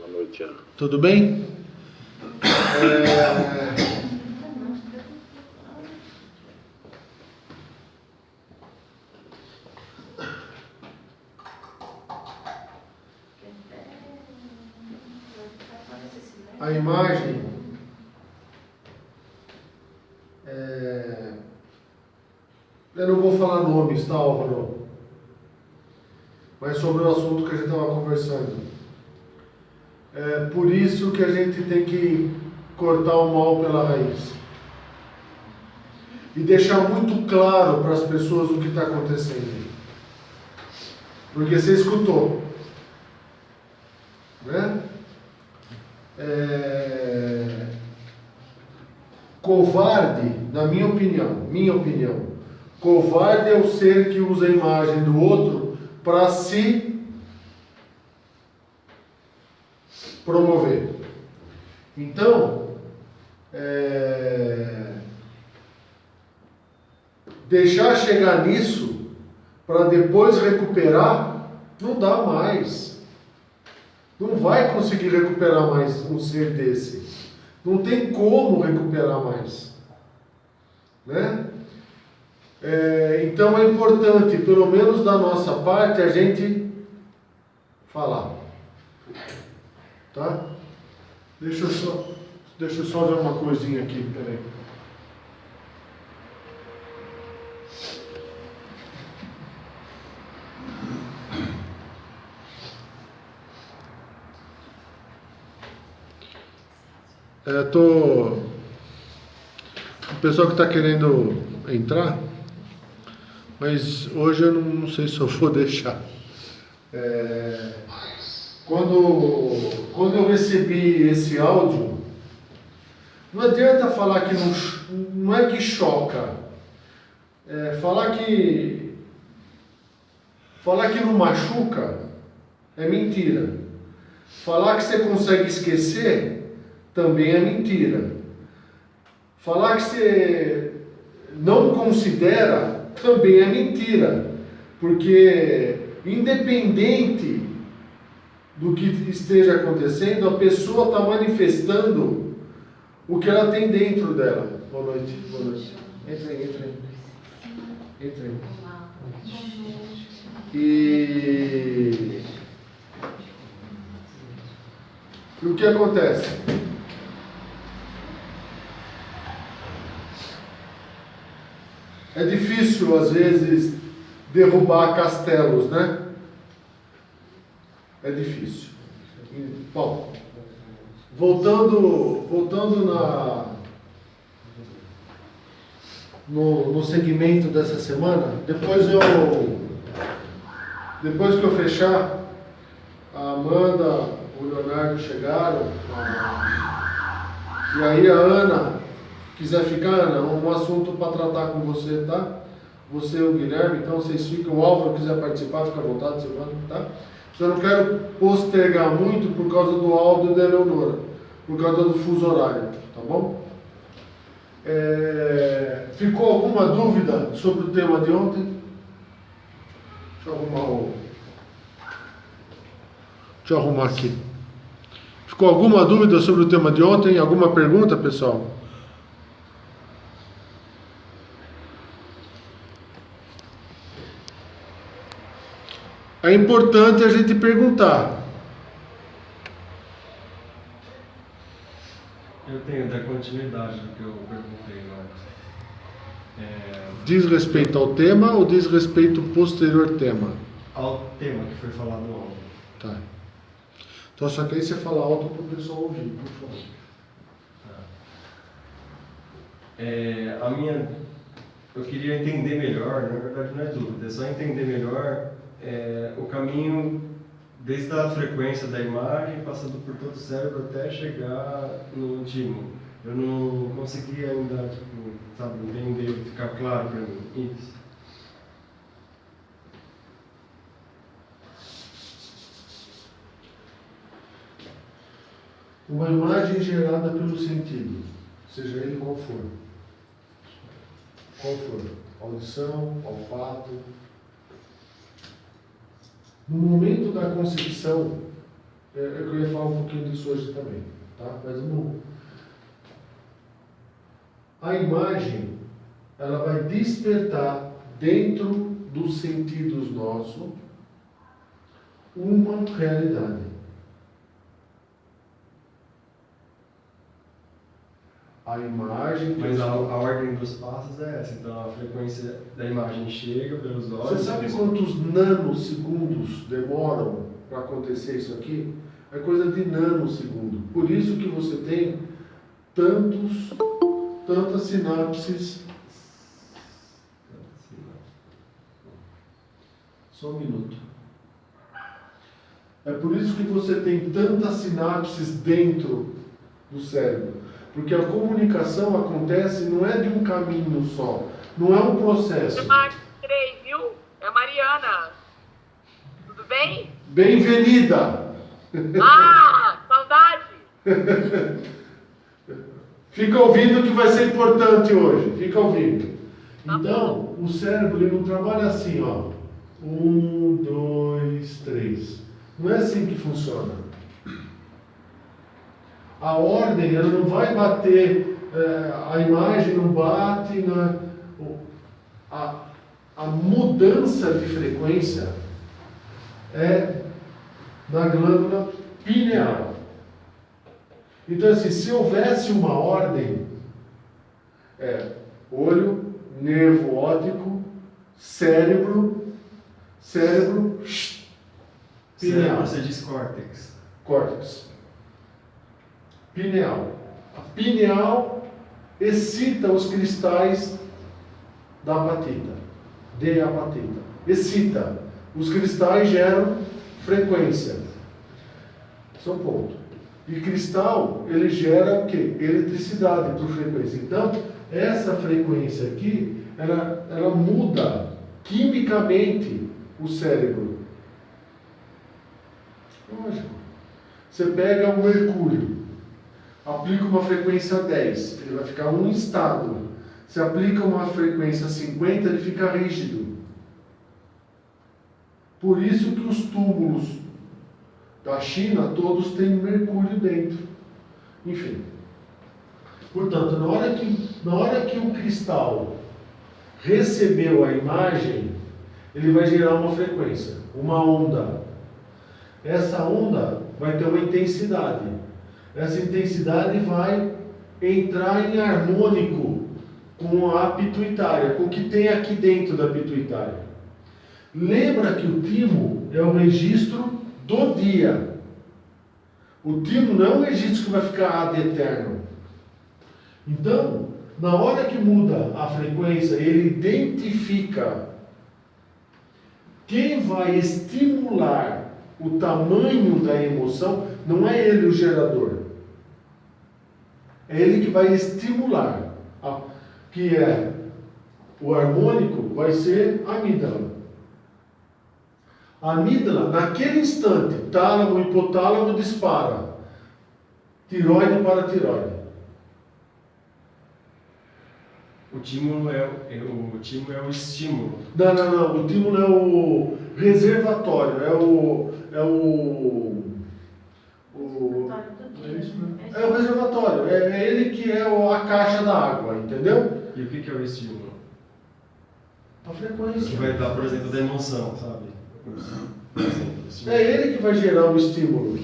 Boa noite, Ana. Tudo bem? A imagem eu não vou falar nomes, tá, Álvaro? Mas sobre o assunto que a gente estava conversando. É por isso que a gente tem que cortar o mal pela raiz. E deixar muito claro para as pessoas o que está acontecendo. Porque você escutou. Né? Covarde, na minha opinião, covarde é o ser que usa a imagem do outro para se promover. Então, deixar chegar nisso para depois recuperar, não dá mais. Não vai conseguir recuperar mais um ser desse. Não tem como recuperar mais. Né? Então é importante, pelo menos da nossa parte, a gente falar. Tá? Deixa eu só ver uma coisinha aqui, peraí. O pessoal que está querendo entrar, mas hoje eu não sei se eu vou deixar. Quando eu recebi esse áudio, não adianta falar que não é que choca. Falar que não machuca é mentira. Falar que você consegue esquecer também é mentira. Falar que você não considera também é mentira. Porque independente do que esteja acontecendo, a pessoa está manifestando o que ela tem dentro dela. Boa noite. Entra aí. E o que acontece? É difícil, às vezes, derrubar castelos, né? É difícil. Bom, voltando no segmento dessa semana, depois que eu fechar, a Amanda, o Leonardo chegaram, e aí a Ana, quiser ficar, Ana, um assunto para tratar com você, tá? Você e o Guilherme, então vocês ficam, o Álvaro quiser participar, fica à vontade, Silvano, tá? Eu não quero postergar muito por causa do áudio da Eleonora, por causa do fuso horário, tá bom? Ficou alguma dúvida sobre o tema de ontem? Deixa eu arrumar aqui. Ficou alguma dúvida sobre o tema de ontem? Alguma pergunta, pessoal? É importante a gente perguntar. Eu tenho da continuidade do que eu perguntei antes. Diz respeito ao tema ou diz respeito ao posterior tema? Ao tema que foi falado ontem. Tá. Então só que aí você fala alto para o pessoal ouvir, por favor. Eu queria entender melhor, na verdade não é dúvida, é só entender melhor o caminho desde a frequência da imagem, passando por todo o cérebro até chegar no timo. Eu não consegui ainda, entender, ficar claro para mim isso. Uma imagem gerada pelo sentido, seja ele qual for. Audição, olfato. No momento da concepção, Eu ia falar um pouquinho disso hoje também, tá? Mas a imagem, ela vai despertar dentro dos sentidos nossos uma realidade. A imagem... Mas a ordem dos passos é essa, então a frequência da imagem chega pelos olhos... Você sabe quantos nanosegundos demoram para acontecer isso aqui? É coisa de nanosegundo. Por isso que você tem tantas sinapses. Só um minuto. É por isso que você tem tantas sinapses dentro do cérebro. Porque a comunicação acontece, não é de um caminho só. Não é um processo. Marquei, viu? É a Mariana. Tudo bem? Bem-vinda! Ah, saudade! Fica ouvindo que vai ser importante hoje. Fica ouvindo. Então, o cérebro ele não trabalha assim, ó. 1, 2, 3. Não é assim que funciona. A ordem, ela não vai bater, a imagem não bate, a mudança de frequência é na glândula pineal. Então, assim, se houvesse uma ordem, olho, nervo óptico, cérebro, pineal. Você diz córtex. Córtex. Pineal. A pineal excita os cristais da apatita, de apatita. Excita. Os cristais geram frequência. Esse é um ponto. E cristal, ele gera o quê? Eletricidade por frequência. Então, essa frequência aqui, ela muda quimicamente o cérebro. Lógico. Você pega o mercúrio, aplica uma frequência 10, ele vai ficar um estado. Se aplica uma frequência 50, ele fica rígido. Por isso que os túmulos da China, todos têm mercúrio dentro. Enfim. Portanto, na hora que o cristal recebeu a imagem, ele vai gerar uma frequência, uma onda. Essa onda vai ter uma intensidade. Essa intensidade vai entrar em harmônico com a pituitária, com o que tem aqui dentro da pituitária. Lembra que o timo é o registro do dia. O timo não é um registro que vai ficar ad eterno. Então, na hora que muda a frequência, ele identifica quem vai estimular o tamanho da emoção, não é ele o gerador. É ele que vai estimular. Que é o harmônico, vai ser a amígdala. A amígdala, naquele instante, tálamo, hipotálamo dispara. Tiroide para tiroide. O tímulo é o estímulo. Não. O tímulo é o reservatório. É o reservatório. É ele que é a caixa da água, entendeu? E o que é o estímulo? A frequência. Que vai dar, por exemplo, da emoção, sabe? Por exemplo, É ele que vai gerar o estímulo.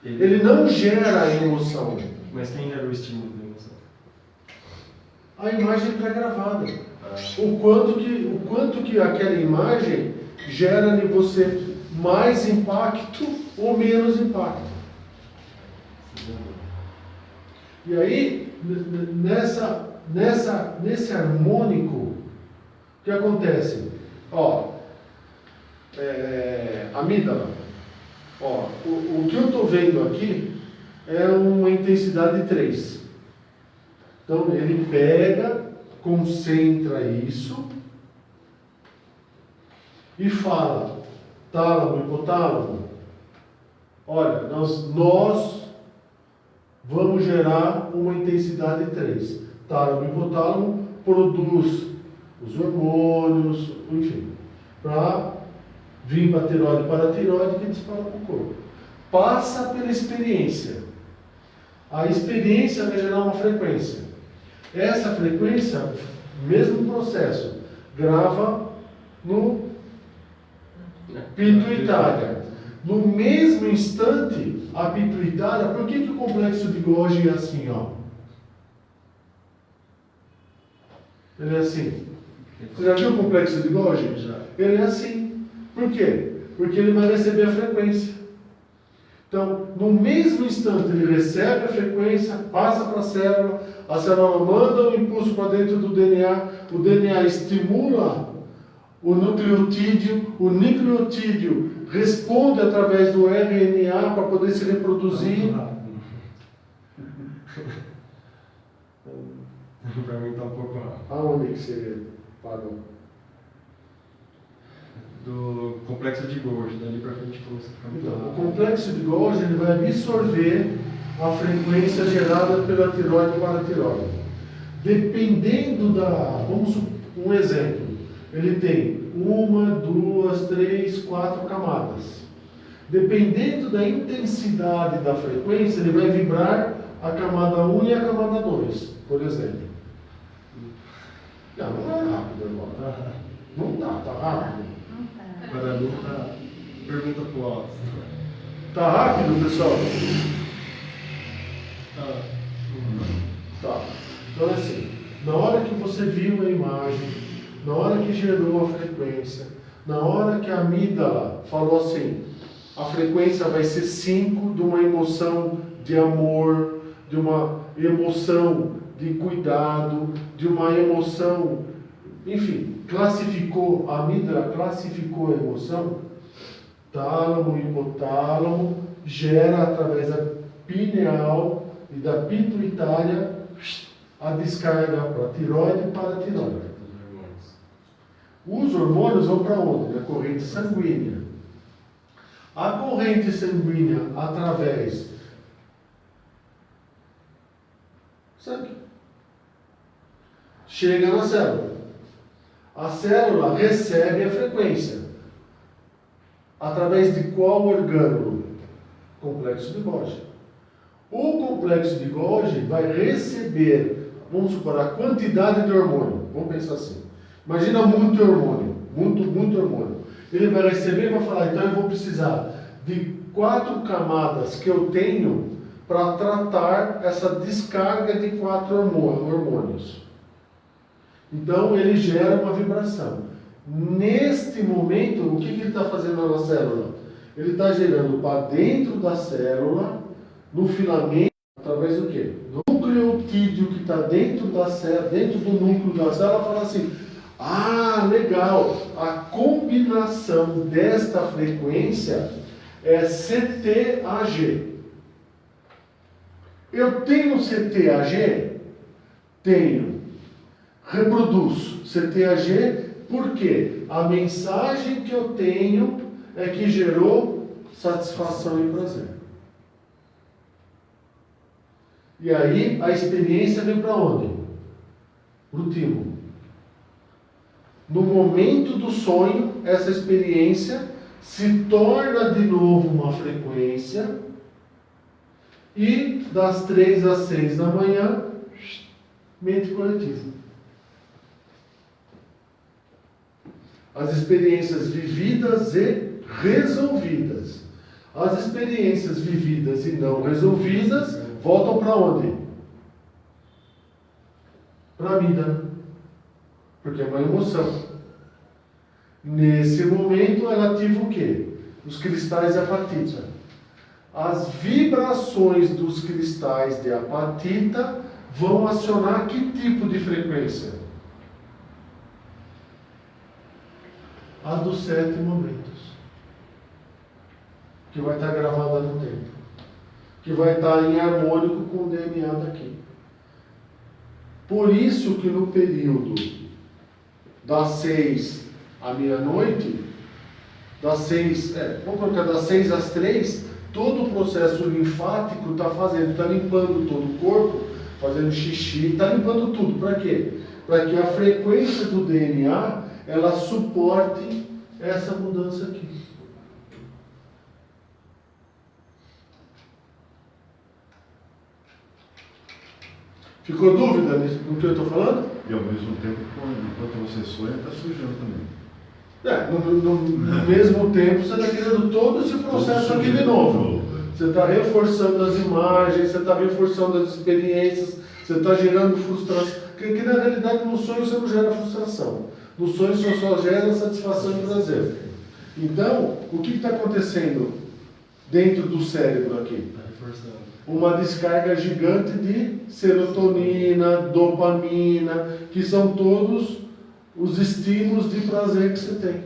Ele não gera a emoção. Mas quem gera o estímulo da emoção? A imagem pré-gravada. O quanto que aquela imagem gera em você mais impacto ou menos impacto. E aí, nesse harmônico, o que acontece? Amígdala. O que eu estou vendo aqui é uma intensidade 3. Então, ele pega, concentra isso e fala, tálamo, hipotálamo, olha, nós vamos gerar uma intensidade 3. Tálamo, hipotálamo produz os hormônios, enfim, para vir para a tiroide que dispara para o corpo. passa pela experiência. A experiência vai gerar uma frequência. Essa frequência, mesmo processo, grava no pituitária. No mesmo instante, a pituitária, por que o complexo de Golgi é assim, ó? Ele é assim. Você já viu o complexo de Golgi? Já. Ele é assim. Por quê? Porque ele vai receber a frequência. Então, no mesmo instante, ele recebe a frequência, passa para a célula manda um impulso para dentro do DNA, o DNA estimula o nucleotídeo responde através do RNA para poder se reproduzir. Para mim está um pouco rápido. Aonde que você parou? Do complexo de Golgi, dali para frente começa a ficar muito Então, o rápido. complexo de Golgi ele vai absorver a frequência gerada pela tireoide e paratireoide. Dependendo da... Vamos um exemplo. Ele tem 1, 2, 3, 4 camadas. Dependendo da intensidade da frequência, ele vai vibrar a camada 1 e a camada 2, por exemplo. Não é rápido agora. Não tá rápido. Para mim está... Pergunta para o Alves. Tá rápido, pessoal? Tá. Então é assim, na hora que você viu a imagem, na hora que gerou a frequência, na hora que a amígdala falou assim, a frequência vai ser 5 de uma emoção de amor, de uma emoção de cuidado, de uma emoção, enfim, classificou, a amígdala classificou a emoção, tálamo, hipotálamo, gera através da pineal e da pituitária a descarga para a tireoide e paratireoide. Os hormônios vão para onde? Na corrente sanguínea. A corrente sanguínea através sangue chega na célula. A célula recebe a frequência. Através de qual orgânulo? Complexo de Golgi. O complexo de Golgi vai receber, vamos supor, a quantidade de hormônio. Vamos pensar assim. Imagina muito hormônio, muito hormônio. Ele vai receber e vai falar, então eu vou precisar de 4 camadas que eu tenho para tratar essa descarga de 4 hormônios. Então ele gera uma vibração. Neste momento, o que ele está fazendo na célula? Ele está gerando para dentro da célula, no filamento, através do quê? Do nucleotídeo que está dentro da célula, dentro do núcleo da célula, fala assim, ah, legal, a combinação desta frequência é CTAG. Eu tenho CTAG? Tenho. Reproduzo CTAG porque a mensagem que eu tenho é que gerou satisfação e prazer. E aí a experiência vem para onde? Para o timo. No momento do sonho, essa experiência se torna de novo uma frequência e das 3 às 6 da manhã, mente coletiva. As experiências vividas e resolvidas. As experiências vividas e não resolvidas voltam para onde? Para a amígdala. Porque é uma emoção. Nesse momento ela ativa o quê? Os cristais de apatita. As vibrações dos cristais de apatita vão acionar que tipo de frequência? A dos 7 momentos. Que vai estar gravada no tempo. Que vai estar em harmônico com o DNA daqui. Por isso que no período das 6 à meia-noite, vamos colocar das 6 às 3, todo o processo linfático está limpando todo o corpo, fazendo xixi, está limpando tudo. Para quê? Para que a frequência do DNA, ela suporte essa mudança aqui. Ficou dúvida no que eu estou falando? E ao mesmo tempo, enquanto você sonha, está sujando também. No mesmo tempo, você está criando todo esse processo aqui de novo. Você está reforçando as imagens, você está reforçando as experiências, você está gerando frustração. Porque na realidade, no sonho, você não gera frustração. No sonho, você só gera satisfação e prazer. Então, o que está acontecendo dentro do cérebro aqui? Está reforçando. Uma descarga gigante de serotonina, dopamina, que são todos os estímulos de prazer que você tem.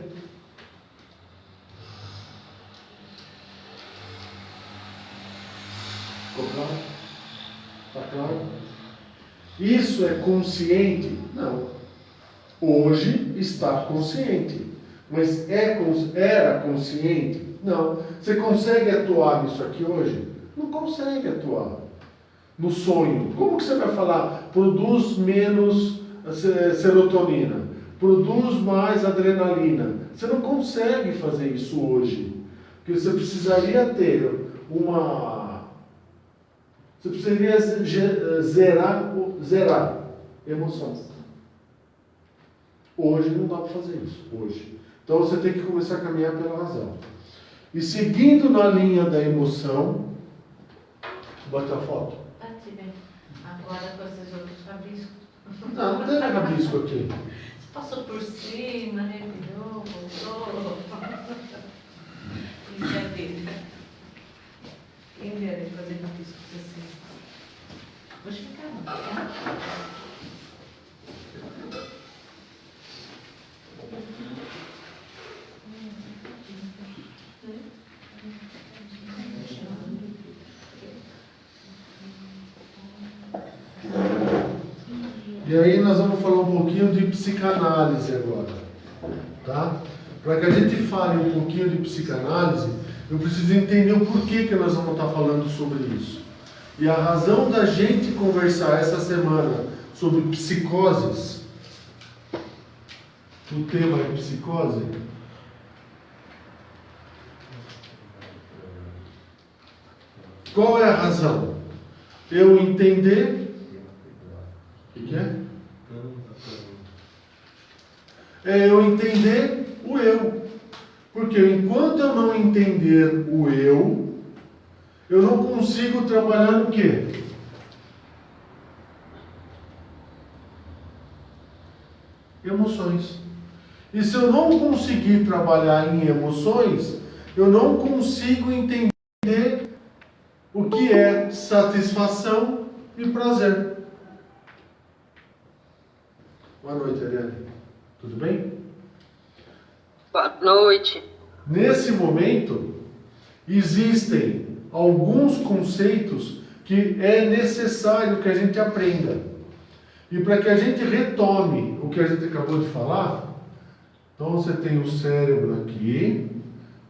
Ficou claro? Está claro? Isso é consciente? Não. Hoje está consciente. Mas era consciente? Não. Você consegue atuar nisso aqui hoje? Não consegue atuar. No sonho. Como que você vai falar? Produz menos serotonina. Produz mais adrenalina. Você não consegue fazer isso hoje. Porque você precisaria ter Você precisaria zerar emoções. Hoje não dá para fazer isso. Hoje. Então você tem que começar a caminhar pela razão. E seguindo na linha da emoção, bota a foto. Bate bem. Agora com esses outros rabiscos. Não tem rabisco aqui. Você passou por cima, revirou, voltou. Brincadeira. Quem dera fazer rabiscos assim. Vou explicar, não, tá? E aí nós vamos falar um pouquinho de psicanálise agora, tá? Para que a gente fale um pouquinho de psicanálise, eu preciso entender o porquê que nós vamos estar falando sobre isso. E a razão da gente conversar essa semana sobre psicoses, o tema é psicose, qual é a razão? Eu entender... O que é? É eu entender o eu. Porque enquanto eu não entender o eu não consigo trabalhar no quê? Emoções. E se eu não conseguir trabalhar em emoções, eu não consigo entender o que é satisfação e prazer. Boa noite, Ariane. Tudo bem? Boa noite. Nesse momento, existem alguns conceitos que é necessário que a gente aprenda. E para que a gente retome o que a gente acabou de falar, então você tem o cérebro aqui,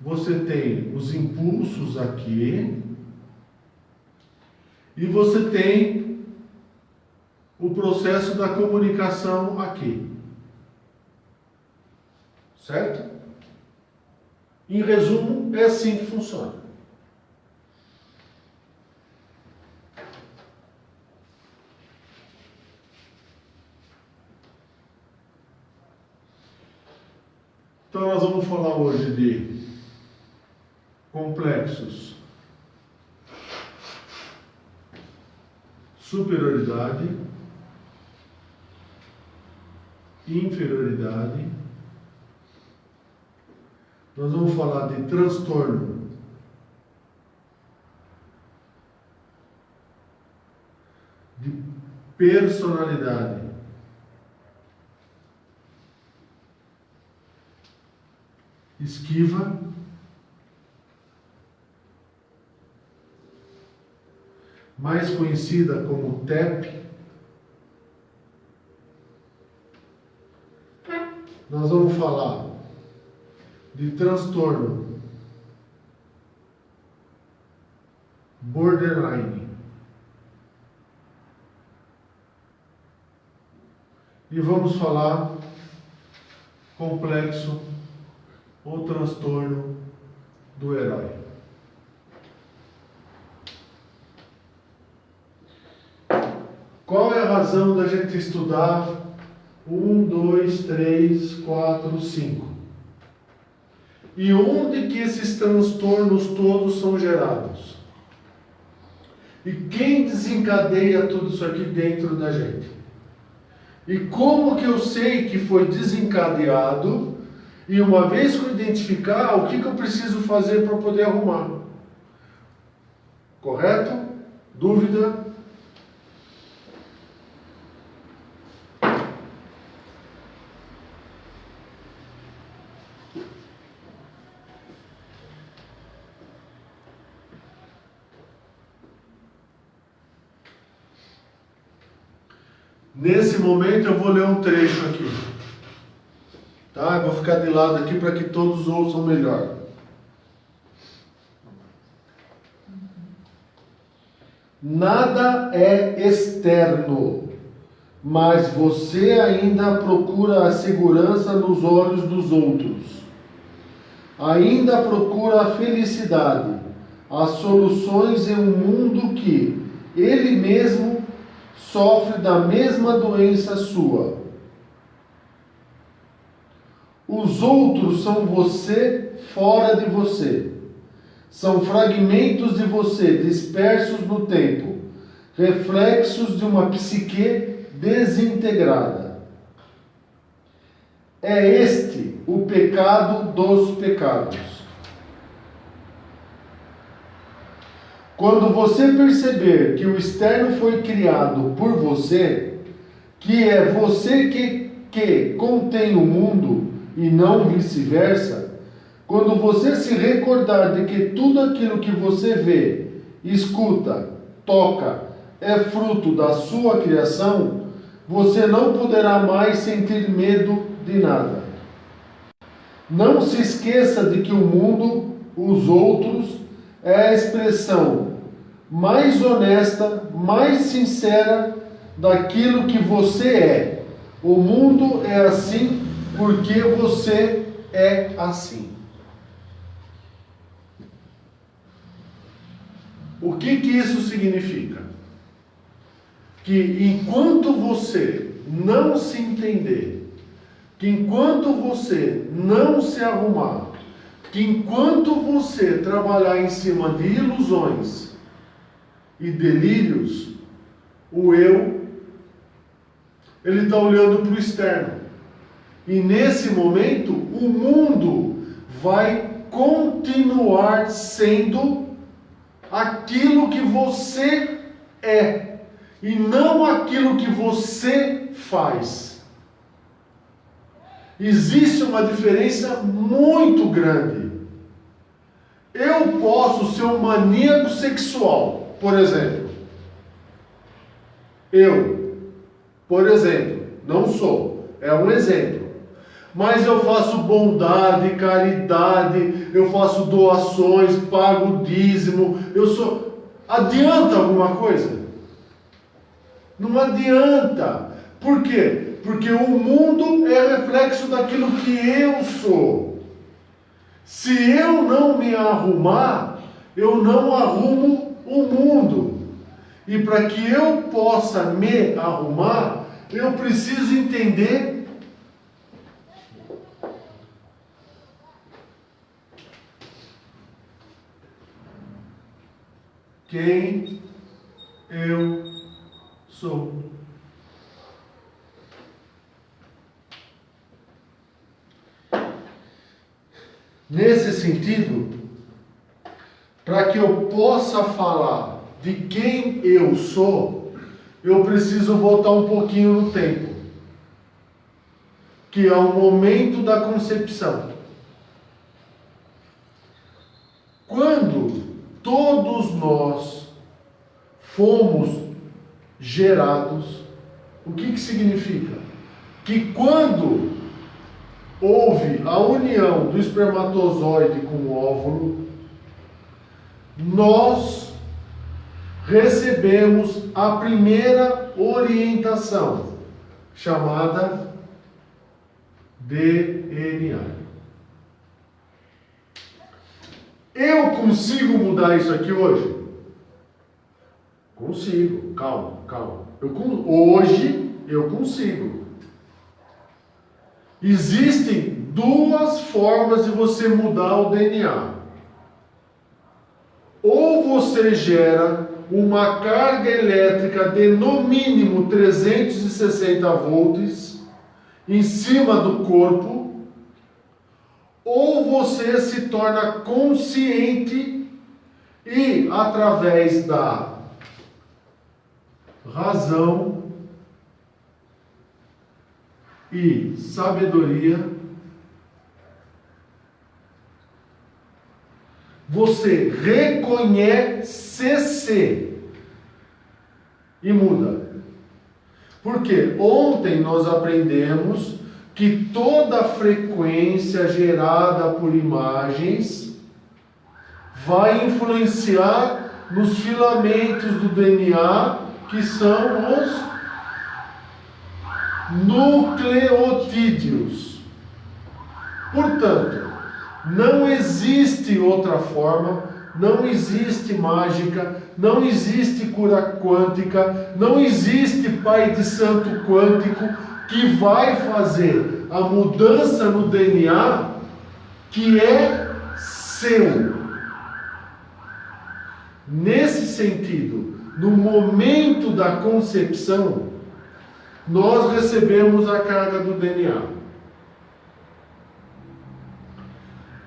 você tem os impulsos aqui, e você tem o processo da comunicação aqui. Certo? Em resumo, é assim que funciona. Então nós vamos falar hoje de complexos, superioridade, inferioridade. Nós vamos falar de transtorno, de personalidade, esquiva, mais conhecida como TEP. Nós vamos falar de transtorno borderline e vamos falar complexo ou transtorno do herói. Qual é a razão da gente estudar 1, 2, 3, 4, 5? E onde que esses transtornos todos são gerados? E quem desencadeia tudo isso aqui dentro da gente? E como que eu sei que foi desencadeado? E uma vez que eu identificar, o que eu preciso fazer para poder arrumar? Correto? Dúvida? Nesse momento eu vou ler um trecho aqui. Tá? Eu vou ficar de lado aqui para que todos ouçam melhor. Nada é externo, mas você ainda procura a segurança nos olhos dos outros. Ainda procura a felicidade, as soluções em um mundo que ele mesmo sofre da mesma doença sua. Os outros são você fora de você. São fragmentos de você dispersos no tempo, reflexos de uma psique desintegrada. É este o pecado dos pecados. Quando você perceber que o externo foi criado por você, que é você que contém o mundo e não vice-versa, quando você se recordar de que tudo aquilo que você vê, escuta, toca, é fruto da sua criação, você não poderá mais sentir medo de nada. Não se esqueça de que o mundo, os outros, é a expressão mais honesta, mais sincera daquilo que você é. O mundo é assim porque você é assim. O que isso significa? Que enquanto você não se entender, que enquanto você não se arrumar, que enquanto você trabalhar em cima de ilusões e delírios, o eu, ele está olhando para o externo. E nesse momento, o mundo vai continuar sendo aquilo que você é, e não aquilo que você faz. Existe uma diferença muito grande. Eu posso ser um maníaco sexual, por exemplo. Não sou, é um exemplo. Mas eu faço bondade, caridade, eu faço doações, pago dízimo, Adianta alguma coisa? Não adianta. Por quê? Porque o mundo é reflexo daquilo que eu sou. Se eu não me arrumar, eu não arrumo o mundo. E para que eu possa me arrumar, eu preciso entender quem eu sou. Nesse sentido, para que eu possa falar de quem eu sou, eu preciso voltar um pouquinho no tempo, que é o momento da concepção. Quando todos nós fomos gerados, o que significa? Que quando houve a união do espermatozoide com o óvulo, nós recebemos a primeira orientação, chamada DNA. Eu consigo mudar isso aqui hoje? Consigo, calma. Hoje eu consigo. Existem duas formas de você mudar o DNA. Ou você gera uma carga elétrica de no mínimo 360 volts em cima do corpo, ou você se torna consciente e, através da razão e sabedoria, você reconhece-se e muda. Porque ontem nós aprendemos que toda frequência gerada por imagens vai influenciar nos filamentos do DNA, que são os nucleotídeos. Portanto, não existe outra forma, não existe mágica, não existe cura quântica, não existe Pai de Santo quântico que vai fazer a mudança no DNA que é seu. Nesse sentido, no momento da concepção, nós recebemos a carga do DNA.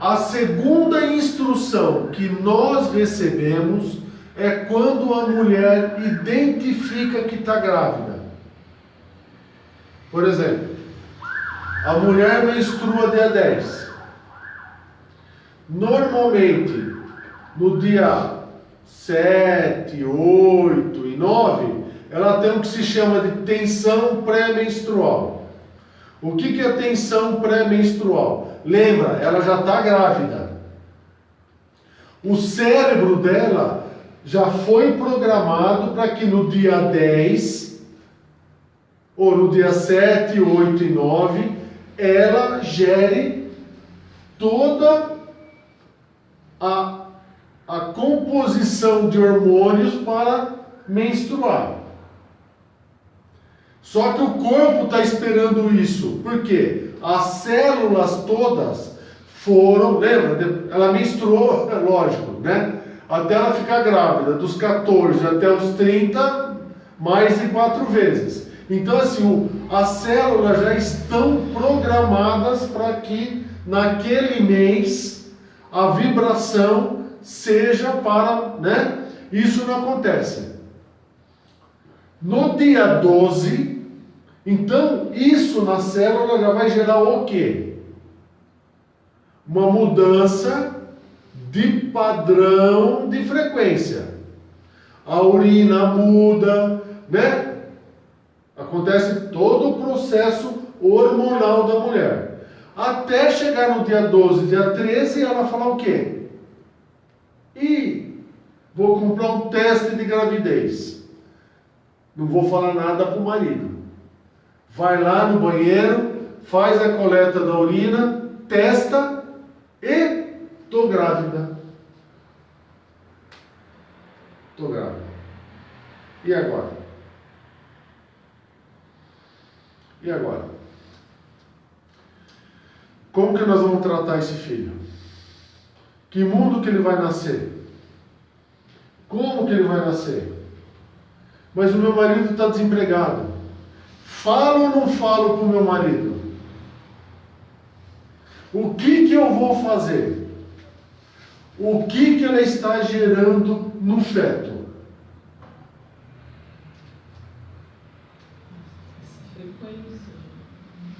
A segunda instrução que nós recebemos é quando a mulher identifica que está grávida. Por exemplo, a mulher menstrua dia 10. Normalmente, no dia 7, 8 e 9, ela tem o que se chama de tensão pré-menstrual. O que é tensão pré-menstrual? Lembra, ela já está grávida. O cérebro dela já foi programado para que no dia 10, ou no dia 7, 8 e 9, ela gere toda a composição de hormônios para menstruar. Só que o corpo está esperando isso. Por quê? As células todas foram, lembra? Ela menstruou, é lógico, né? Até ela ficar grávida, dos 14 até os 30, mais de 4 vezes. Então, assim, as células já estão programadas para que naquele mês a vibração seja para, né? Isso não acontece. No dia 12, então isso na célula já vai gerar o quê? Uma mudança de padrão de frequência. A urina muda, né? Acontece todo o processo hormonal da mulher. Até chegar no dia 12, dia 13, ela falar o quê? Vou comprar um teste de gravidez. Não vou falar nada para o marido. Vai lá no banheiro, faz a coleta da urina, testa e estou grávida. Estou grávida. E agora? E agora? Como que nós vamos tratar esse filho? Que mundo que ele vai nascer? Como que ele vai nascer? Mas o meu marido está desempregado. Falo ou não falo para o meu marido? O que eu vou fazer? O que ela está gerando no feto?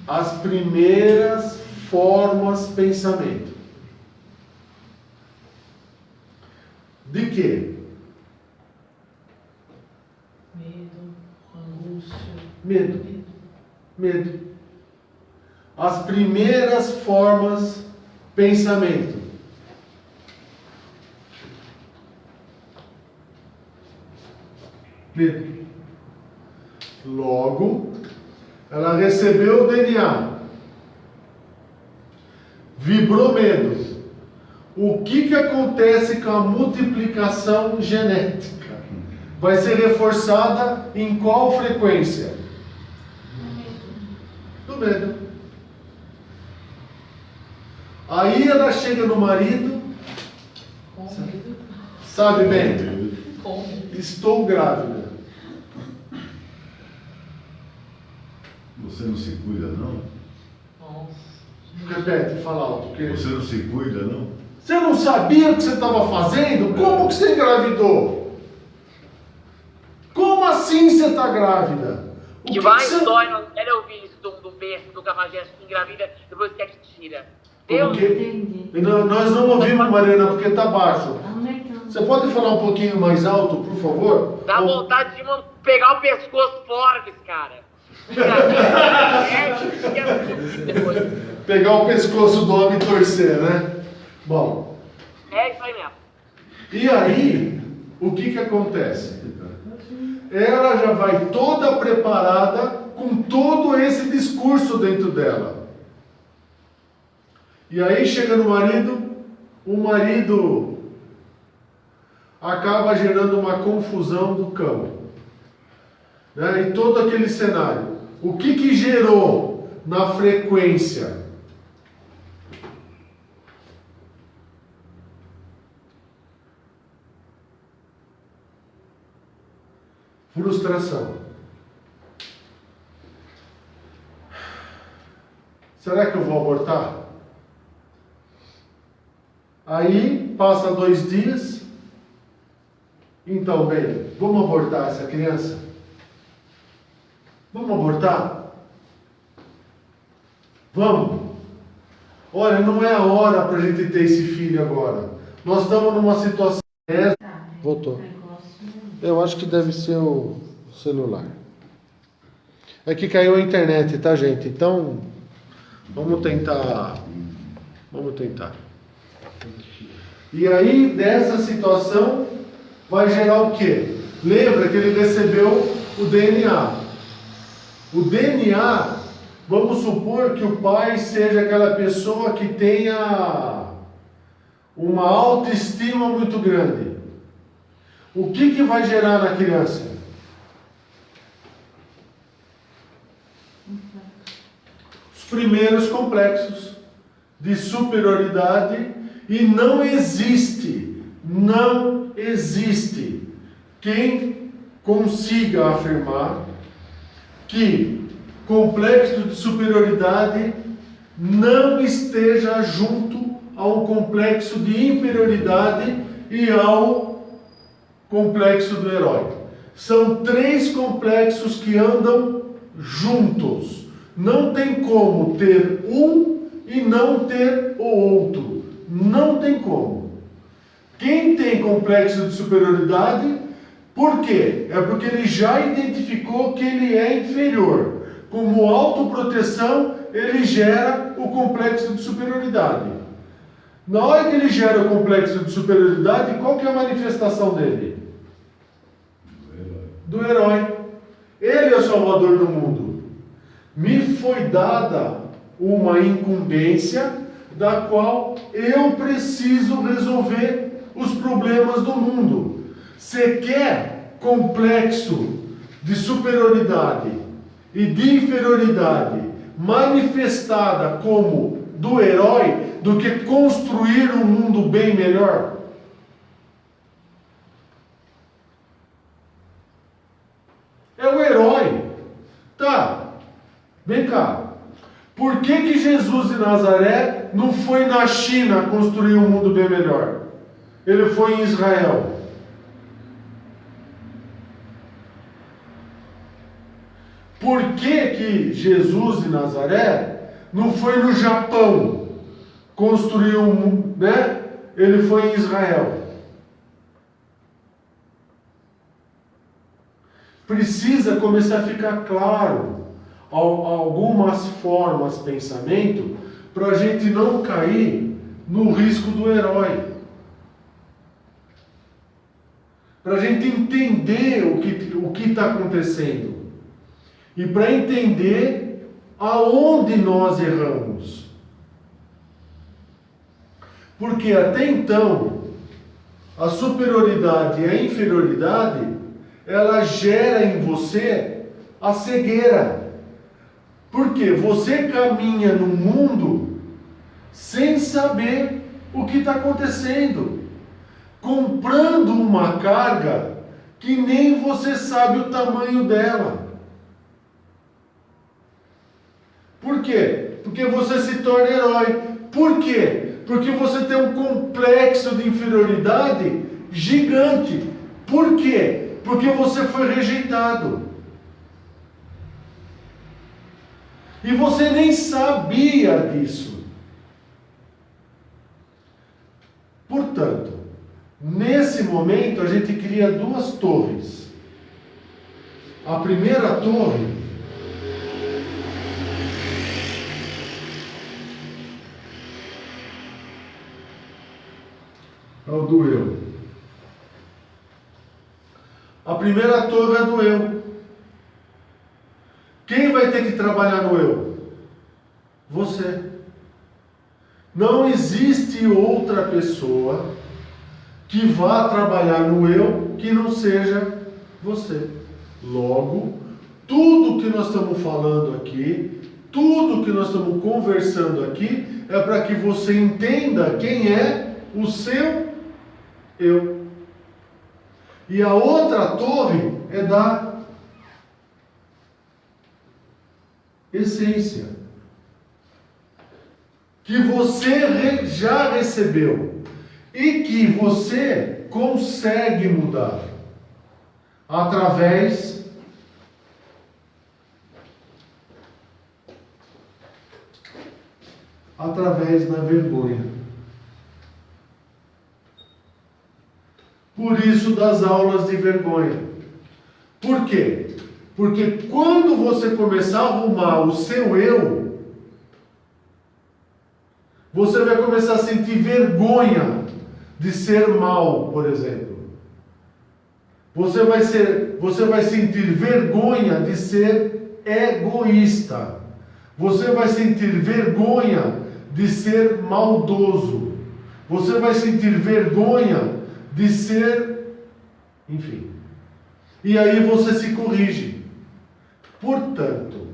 As primeiras formas de pensamento. De quê? Medo. As primeiras formas pensamento. Medo. Logo, ela recebeu o DNA. Vibrou medo. O que acontece com a multiplicação genética? vai ser reforçada em qual frequência? Do medo. Aí ela chega no marido, Com medo. sabe bem, Com medo. estou grávida. Você não se cuida, não? Nossa. Repete, fala alto. Porque... Você não se cuida, não? Você não sabia o que você estava fazendo? Como que você engravidou? Como assim você está grávida? O Que vai você... dói, não quero ouvir isso do beijo, do cafajeste que engravida, depois quer que tira. Deus, Porque... Entendi. Nós não ouvimos, Mariana, porque está baixo. Onde é que eu... Você pode falar um pouquinho mais alto, por favor? dá Ou- vontade de pegar o pescoço fora desse cara. Depois. Pegar o pescoço do homem e torcer, né? Bom, É isso aí mesmo. e aí, o que acontece? Ela já vai toda preparada com todo esse discurso dentro dela. E aí chega no marido, o marido acaba gerando uma confusão do cão. Né? Em todo aquele cenário. O que gerou na frequência? Frustração. Será que eu vou abortar? Aí, passa 2 dias. Então, bem, vamos abortar essa criança? Vamos abortar? Vamos. Olha, não é a hora para a gente ter esse filho agora. Nós estamos numa situação... Voltou. Eu acho que deve ser o celular. É que caiu a internet, tá, gente? Então, vamos tentar. E aí, dessa situação, vai gerar o quê? Lembra que ele recebeu o DNA. O DNA, vamos supor que o pai seja aquela pessoa que tenha uma autoestima muito grande. O que vai gerar na criança? Os primeiros complexos de superioridade, e não existe quem consiga afirmar que complexo de superioridade não esteja junto a um complexo de inferioridade e ao complexo do herói. São 3 complexos que andam juntos. Não tem como ter um e não ter o outro. Não tem como. Quem tem complexo de superioridade, por quê? É porque ele já identificou que ele é inferior. Como autoproteção, ele gera o complexo de superioridade. Na hora que ele gera o complexo de superioridade, qual que é a manifestação dele? Do herói. Ele é o salvador do mundo. Me foi dada uma incumbência da qual eu preciso resolver os problemas do mundo. Você quer complexo de superioridade e de inferioridade manifestada como do herói do que construir um mundo bem melhor? É o herói. Tá, vem cá. Por que Jesus de Nazaré não foi na China construir um mundo bem melhor? Ele foi em Israel. Por que Jesus de Nazaré não foi no Japão construir um mundo, né? Ele foi em Israel. Precisa começar a ficar claro algumas formas de pensamento para a gente não cair no risco do herói. Para a gente entender o que está acontecendo. E para entender aonde nós erramos. Porque até então, a superioridade e a inferioridade ela gera em você a cegueira. Porque você caminha no mundo sem saber o que está acontecendo, comprando uma carga que nem você sabe o tamanho dela. Por quê? Porque você se torna herói. Por quê? Porque você tem um complexo de inferioridade gigante. Por quê? Porque você foi rejeitado. E você nem sabia disso. Portanto, nesse momento a gente cria duas torres. A primeira torre é o do eu. A primeira torre é do eu. Quem vai ter que trabalhar no eu? Você. Não existe outra pessoa que vá trabalhar no eu que não seja você. Logo, tudo que nós estamos falando aqui, tudo que nós estamos conversando aqui, é para que você entenda quem é o seu eu. E a outra torre é da essência, que você já recebeu e que você consegue mudar através da vergonha. Por isso das aulas de vergonha. Por quê? Porque quando você começar a arrumar o seu eu, você vai começar a sentir vergonha de ser mal, por exemplo. Você vai sentir vergonha de ser egoísta. Você vai sentir vergonha de ser maldoso. Você vai sentir vergonha de ser, enfim. E aí você se corrige. Portanto,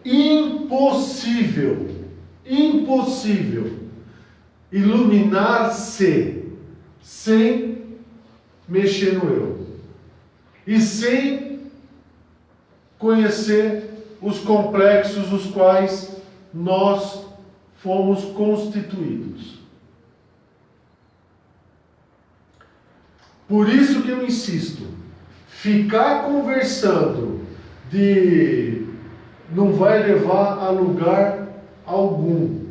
impossível iluminar-se sem mexer no eu e sem conhecer os complexos dos quais nós fomos constituídos. Por isso que eu insisto, ficar conversando não vai levar a lugar algum.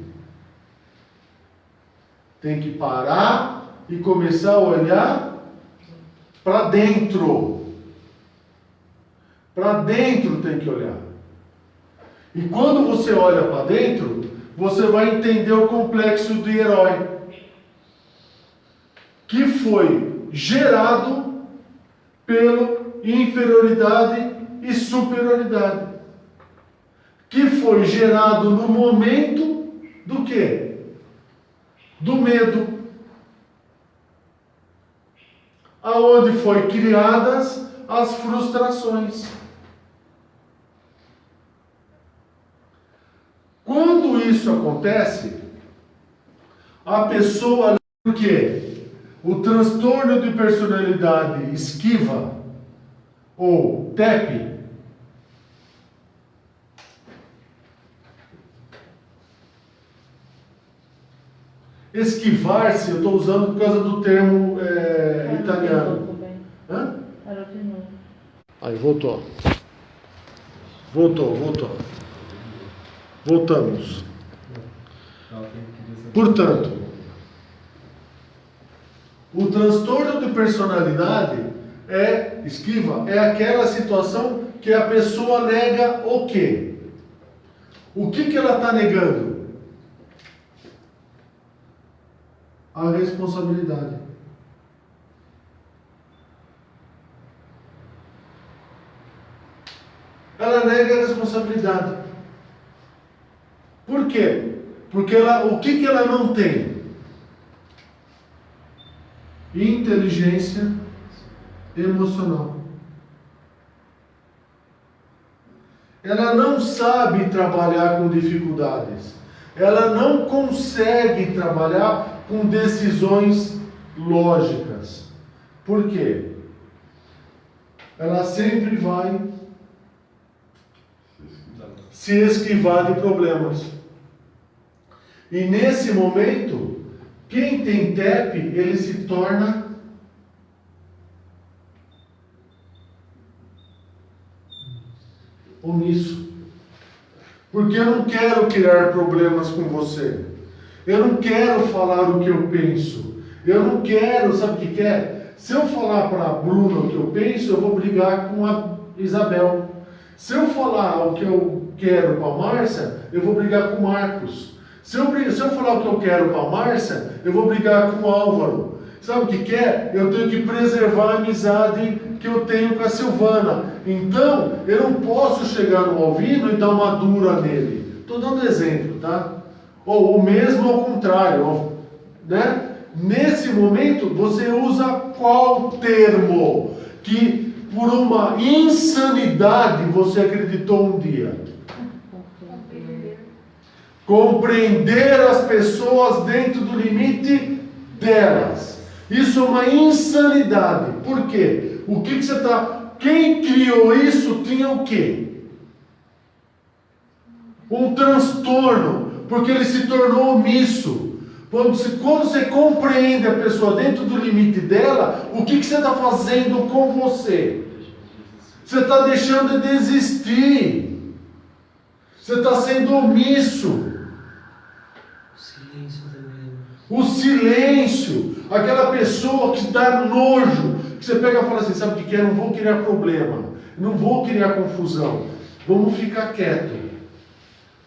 Tem que parar e começar a olhar para dentro. Para dentro tem que olhar. E quando você olha para dentro, você vai entender o complexo de herói, que foi gerado pela inferioridade e superioridade, que foi gerado no momento do quê? Do medo, aonde foi criadas as frustrações. Quando isso acontece, a pessoa, por quê? O transtorno de personalidade esquiva, ou TEP, esquivar-se, eu estou usando por causa do termo italiano. Hã? Aí, voltou. Voltamos. Portanto, o transtorno de personalidade esquiva, é aquela situação que a pessoa nega o quê? O que ela está negando? A responsabilidade. Ela nega a responsabilidade. Por quê? Porque o que ela não tem? inteligência emocional. Ela não sabe trabalhar com dificuldades. Ela não consegue trabalhar com decisões lógicas. Por quê? Ela sempre vai se esquivar de problemas. E nesse momento, quem tem TEP, ele se torna omisso. Porque eu não quero criar problemas com você. Eu não quero falar o que eu penso. Eu não quero, sabe o que quer? Se eu falar para a Bruna o que eu penso, eu vou brigar com a Isabel. Se eu falar o que eu quero para a Márcia, eu vou brigar com o Marcos. Se eu falar o que eu quero para a Márcia, eu vou brigar com o Álvaro. Sabe o que quer? Eu tenho que preservar a amizade que eu tenho com a Silvana. Então, eu não posso chegar no Alvino e dar uma dura nele. Estou dando exemplo, tá? Ou o mesmo ao contrário, né? Nesse momento, você usa qual termo que por uma insanidade você acreditou um dia? Compreender as pessoas dentro do limite delas. Isso é uma insanidade. Por quê? O que você está... Quem criou isso tinha o quê? Um transtorno, porque ele se tornou omisso. Quando você compreende a pessoa dentro do limite dela, o que você está fazendo com você? Você está deixando de existir. Você está sendo omisso. O silêncio, aquela pessoa que dá nojo, que você pega e fala assim, sabe o que é? Eu não vou criar problema, não vou criar confusão, vamos ficar quieto,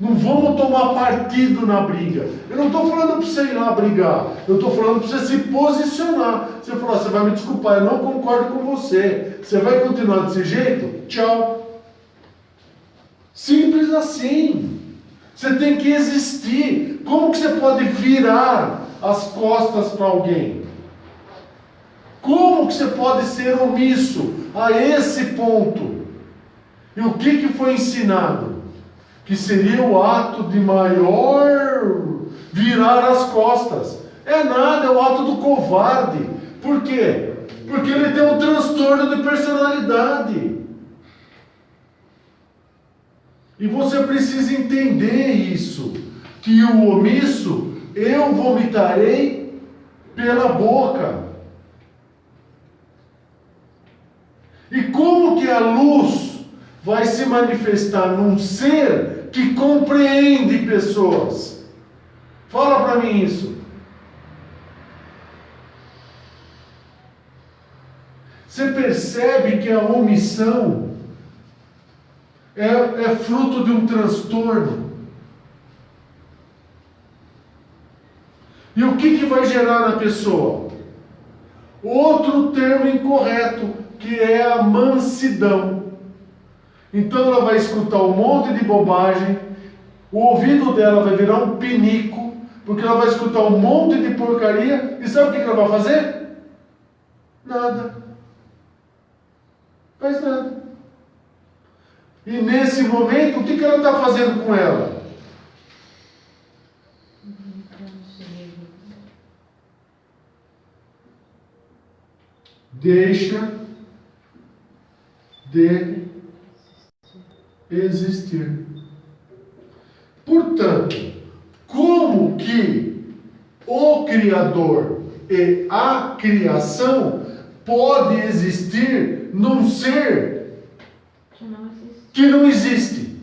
não vamos tomar partido na briga. Eu não estou falando para você ir lá brigar, eu estou falando para você se posicionar. Você falar, você vai me desculpar, eu não concordo com você, você vai continuar desse jeito? Tchau. Simples assim. Você tem que existir. Como que você pode virar as costas para alguém? Como que você pode ser omisso a esse ponto? E o que foi ensinado? Que seria o ato de maior virar as costas. É nada, é o ato do covarde. Por quê? Porque ele tem um transtorno de personalidade. E você precisa entender isso, que o omisso, eu vomitarei pela boca. E como que a luz vai se manifestar num ser que compreende pessoas? Fala para mim isso. Você percebe que a omissão é fruto de um transtorno. E o que vai gerar na pessoa? Outro termo incorreto, que é a mansidão. Então ela vai escutar um monte de bobagem, o ouvido dela vai virar um pinico, porque ela vai escutar um monte de porcaria, e sabe o que ela vai fazer? Nada. Faz nada. E nesse momento, o que ela está fazendo com ela? Deixa de existir. Portanto, como que o Criador e a criação pode existir num ser que não existe?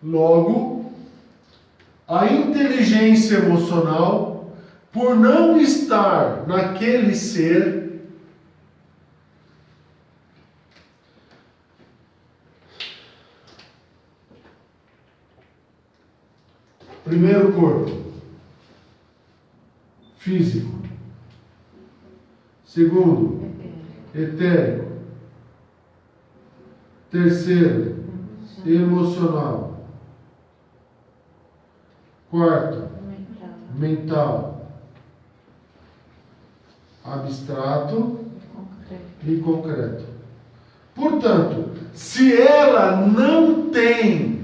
Logo, a inteligência emocional, por não estar naquele ser, primeiro corpo, físico. Segundo, etérico. Terceiro, emocional. Quarto, mental, abstrato e concreto. Portanto, se ela não tem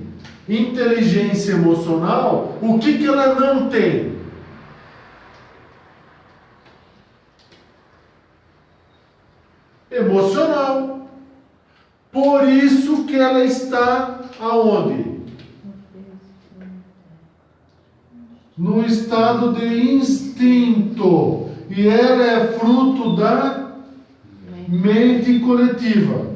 inteligência emocional, o que ela não tem? Emocional. Por isso que ela está aonde? No estado de instinto. E ela é fruto da mente coletiva.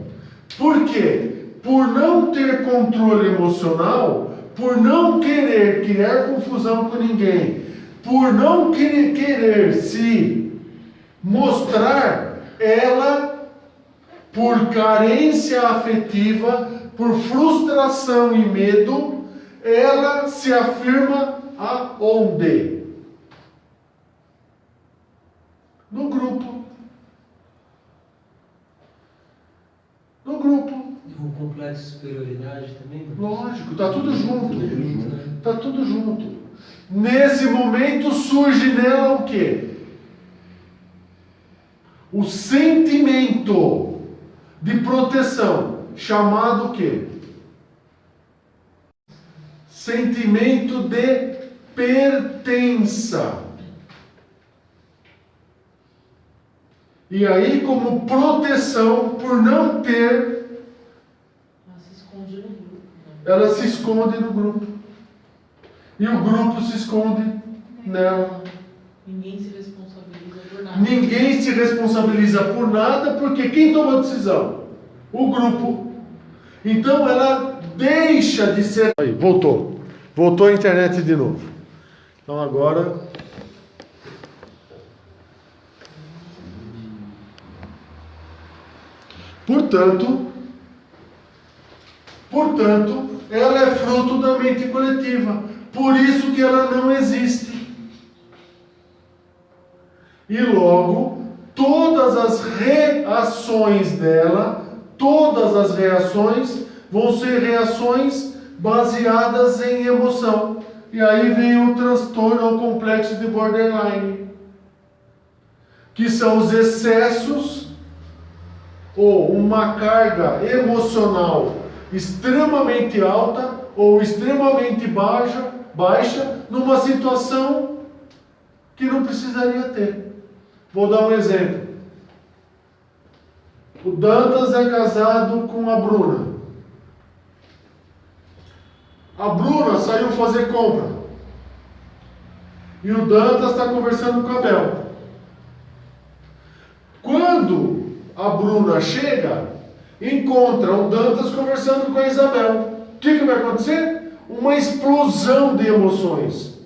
Por quê? Por não ter controle emocional, por não querer criar confusão com ninguém, por não querer se mostrar, ela, por carência afetiva, por frustração e medo, ela se afirma aonde? No grupo. No grupo. O complexo de superioridade também? Lógico, está tudo junto. Tudo junto, né? Está tudo junto. Nesse momento surge nela o quê? O sentimento de proteção, chamado o quê? Sentimento de pertença. E aí, como proteção, por não ter, Ela se esconde no grupo. Né? ela se esconde no grupo. E o grupo se esconde nela. Ninguém se responsabiliza por nada. Ninguém se responsabiliza por nada, porque quem toma a decisão? O grupo. Então ela deixa de ser. Aí, voltou. Voltou a internet de novo. Então agora. Portanto, ela é fruto da mente coletiva. Por isso que ela não existe. E logo, todas as reações dela, todas as reações vão ser reações baseadas em emoção. E aí vem o transtorno ou complexo de borderline, que são os excessos ou uma carga emocional extremamente alta ou extremamente baixa numa situação que não precisaria ter. Vou dar um exemplo. O Dantas é casado com a Bruna. A Bruna saiu fazer compra. E o Dantas está conversando com a Bel. Quando a Bruna chega, encontra o Dantas conversando com a Isabel. O que vai acontecer? Uma explosão de emoções.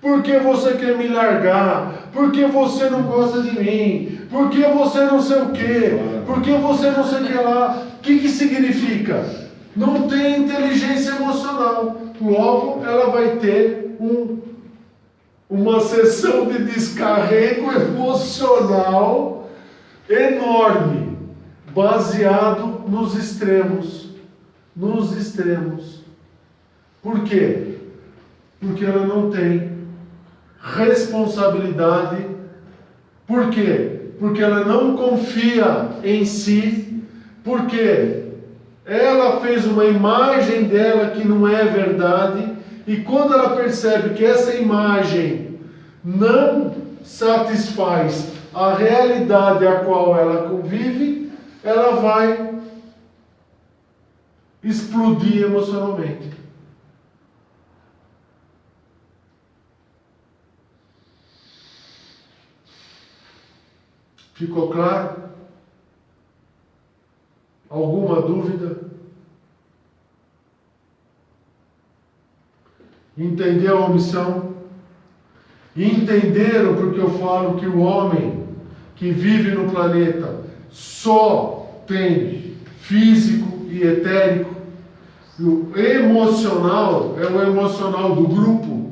Porque você quer me largar? Porque você não gosta de mim? Porque você não sei o quê? Porque você não sei o que lá? O que significa? Não tem inteligência emocional. Logo, ela vai ter uma sessão de descarrego emocional enorme, baseado nos extremos. Nos extremos. Por quê? Porque ela não tem responsabilidade. Por quê? Porque ela não confia em si. Porque ela fez uma imagem dela que não é verdade. E quando ela percebe que essa imagem não satisfaz a realidade a qual ela convive, ela vai explodir emocionalmente. Ficou claro? Alguma dúvida? Entendeu a omissão? Entenderam porque eu falo que o homem que vive no planeta só tem físico e etérico? O emocional é o emocional do grupo.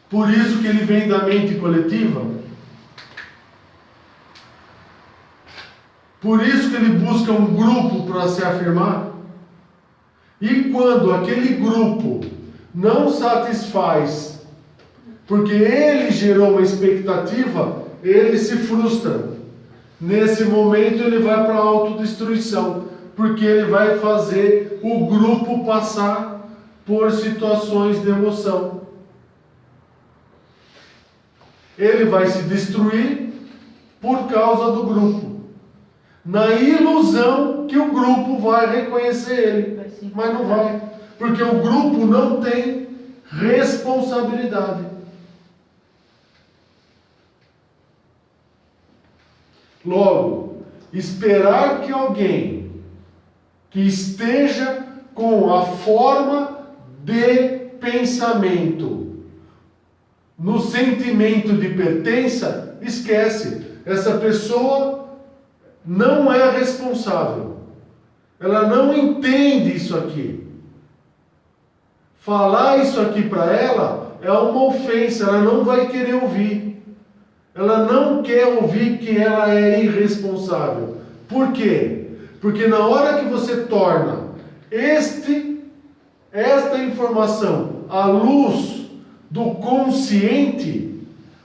Por isso que ele vem da mente coletiva. Por isso que ele busca um grupo para se afirmar. E quando aquele grupo não satisfaz, porque ele gerou uma expectativa, ele se frustra. Nesse momento ele vai para a autodestruição, porque ele vai fazer o grupo passar por situações de emoção. Ele vai se destruir por causa do grupo, na ilusão que o grupo vai reconhecer ele, mas não vai, porque o grupo não tem responsabilidade. Logo, esperar que alguém que esteja com a forma de pensamento no sentimento de pertença, esquece. Essa pessoa não é responsável. Ela não entende isso aqui. Falar isso aqui para ela é uma ofensa, ela não vai querer ouvir. Ela não quer ouvir que ela é irresponsável. Por quê? Porque na hora que você torna esta informação à luz do consciente,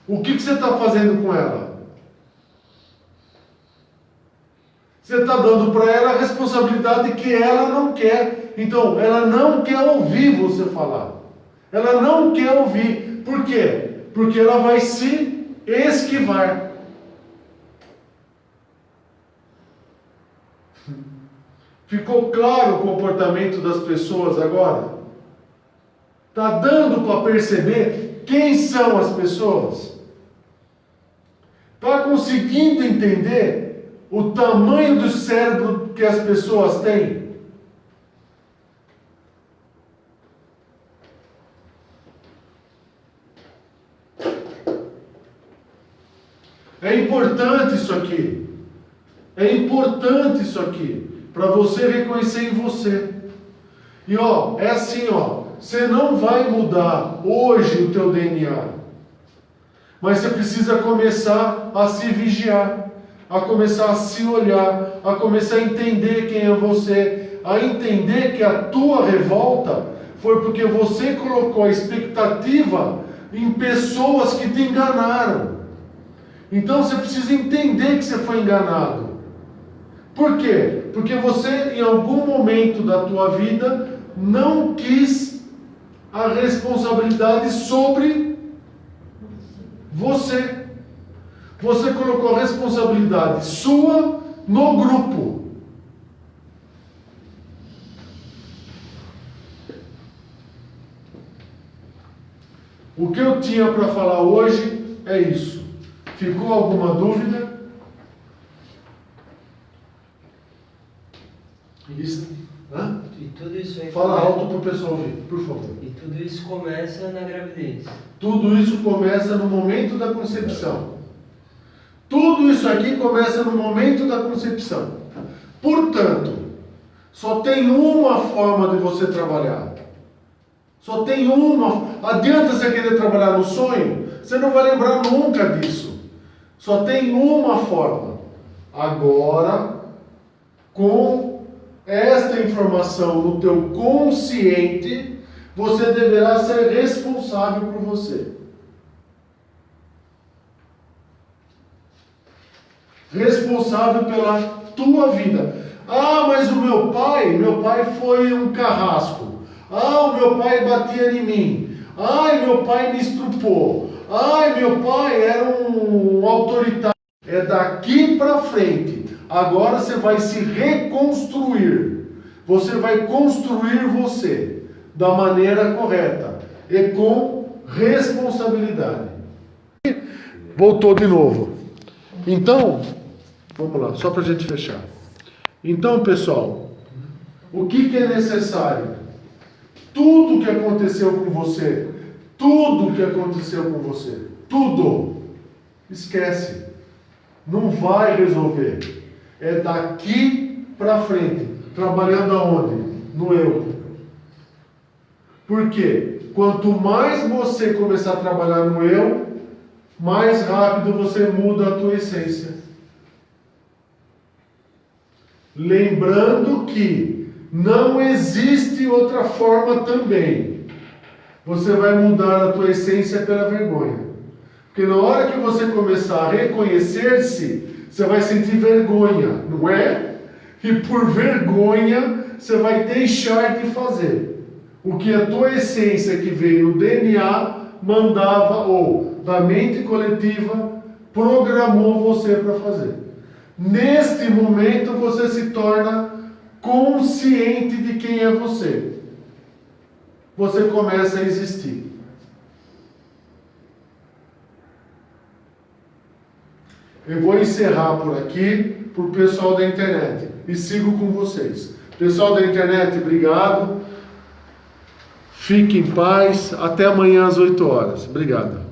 o que você está fazendo com ela? Você está dando para ela a responsabilidade que ela não quer. Então, ela não quer ouvir você falar. Ela não quer ouvir. Por quê? Porque ela vai se esquivar. Ficou claro o comportamento das pessoas agora? Está dando para perceber quem são as pessoas? Está conseguindo entender o tamanho do cérebro que as pessoas têm? É importante isso aqui. É importante isso aqui. Para você reconhecer em você. E é assim, você não vai mudar hoje o teu DNA. Mas você precisa começar a se vigiar, a começar a se olhar, a começar a entender quem é você, a entender que a tua revolta foi porque você colocou a expectativa em pessoas que te enganaram. Então você precisa entender que você foi enganado. Por quê? Porque você, em algum momento da tua vida, não quis a responsabilidade sobre você. Você colocou a responsabilidade sua no grupo. O que eu tinha para falar hoje é isso. Ficou alguma dúvida? Hã? E tudo isso aí Fala alto para o pessoal ouvir, por favor. E tudo isso começa na gravidez. Tudo isso começa no momento da concepção. Tudo isso aqui começa no momento da concepção. Portanto, só tem uma forma de você trabalhar. Só tem uma. Adianta você querer trabalhar no sonho? Você não vai lembrar nunca disso. Só tem uma forma. Agora, com esta informação no teu consciente, você deverá ser responsável por você. Responsável pela tua vida. Ah, mas o meu pai foi um carrasco. Ah, o meu pai batia em mim. Ai, meu pai me estrupou. Ai, meu pai era um autoritário. É daqui para frente. Agora você vai se reconstruir. Você vai construir você da maneira correta e com responsabilidade. Voltou de novo. Então, vamos lá, só para a gente fechar. Então, pessoal, o que é necessário? Tudo que aconteceu com você, tudo que aconteceu com você, tudo, esquece. Não vai resolver. É daqui para frente. Trabalhando aonde? No eu. Por quê? Quanto mais você começar a trabalhar no eu, mais rápido você muda a tua essência. Lembrando que não existe outra forma também. você vai mudar a tua essência pela vergonha. Porque na hora que você começar a reconhecer-se, você vai sentir vergonha, não é? E por vergonha, você vai deixar de fazer o que a tua essência que veio no DNA mandava, ou da mente coletiva, programou você para fazer. Neste momento, você se torna consciente de quem é você. Você começa a existir. Eu vou encerrar por aqui, para o pessoal da internet, e sigo com vocês. Pessoal da internet, obrigado. Fique em paz. Até amanhã às 8 horas. Obrigado.